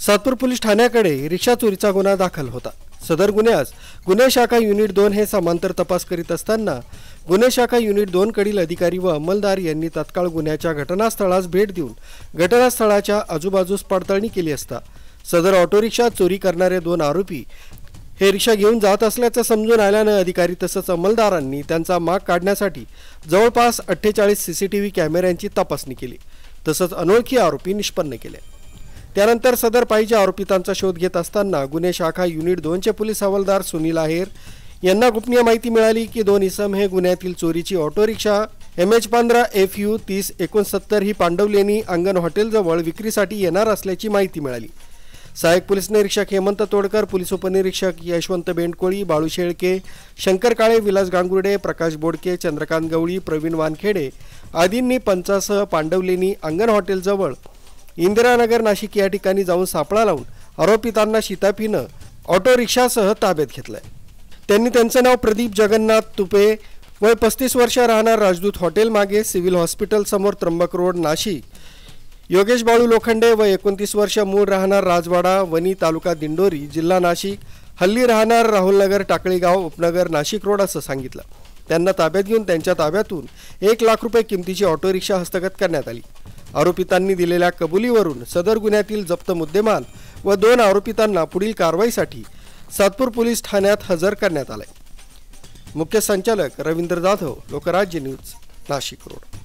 Satpur police ठाण्याकडे रिक्षा चोरीचा गुन्हा दाखल होता। सदर गुन्ह्यास गुन्हे शाखा युनिट 2 हे समांतर तपास करीत असताना गुन्हे शाखा युनिट 2 कडील अधिकारी व अंमलदार यांनी तत्काळ गुन्ह्याच्या घटनास्थळास भेट देऊन घटनास्थळाच्या आजूबाजूस पडताळणी केली असता सदर ऑटो रिक्षा चोरी करणारे 2 आरोपी हे रिक्षा घेऊन जात असल्याचे समजून आल्याने अधिकारी तसंच अंमलदारांनी त्यांचा माग काढण्यासाठी जवळपास 48 सीसीटीव्ही कॅमेऱ्यांची तपासणी केली तसंच अनोळखी आरोपी निष्पन्न केले। त्यानंतर सदर पायीच्या आरोपितांचा शोध घेत असताना गुन्हे शाखा युनिट 2 चे पोलीस हवालदार सुनील आहेर यांना गोपनीय माहिती मिळाली की 2 इसम हे गुन्ह्यातील चोरीची ऑटो रिक्षा MH15FU 3069 ही पांडवलेनी अंगण हॉटेल जवळ विक्रीसाठी येणार असल्याची माहिती मिळाली। सहाय्यक पोलीस निरीक्षक हेमंत तोडकर, पोलीस उपनिरीक्षक यशवंत बेंडकोळी, बाळू शेळके, शंकर काळे, विलास गांगुर्डे, प्रकाश बोडके, चंद्रकांत गवळी, प्रवीण वानखेडे आदींनी पंचासह पांडवलेनी अंगण हॉटेल जवळ इंदिरानगर नाशिक या ठिकाणी जाऊन सापळा लावून आरोपितांना शिताफीनं ऑटो रिक्षासह ताब्यात घेतलंय। त्यांनी त्यांचे नाव प्रदीप जगन्नाथ तुपे, वय 35 वर्ष, राहणार राजदूत हॉटेल मागे, सिव्हिल हॉस्पिटल समोर, त्र्यंबक रोड, नाशिक, योगेश बाळू लोखंडे, वय 29 वर्ष, मूळ राहणार राजवाडा, वनी, तालुका दिंडोरी, जिल्हा नाशिक, हल्ली राहणार राहुलनगर, टाकळीगाव, उपनगर, नाशिक रोड असं सांगितलं। त्यांना ताब्यात घेऊन त्यांच्या ताब्यातून 1 लाख रुपये किमतीची ऑटो रिक्षा हस्तगत करण्यात आली। आरोपितांनी दिलेल्या कबुलीवरून सदर गुन्ह्यातील जप्त मुद्देमाल व 2 आरोपितांना पुढील कारवाईसाठी सातपूर पोलीस ठाण्यात हजर करण्यात आले। मुख्य संचालक रवींद्र जाधव, लोकराज्य न्यूज, नाशिक रोड।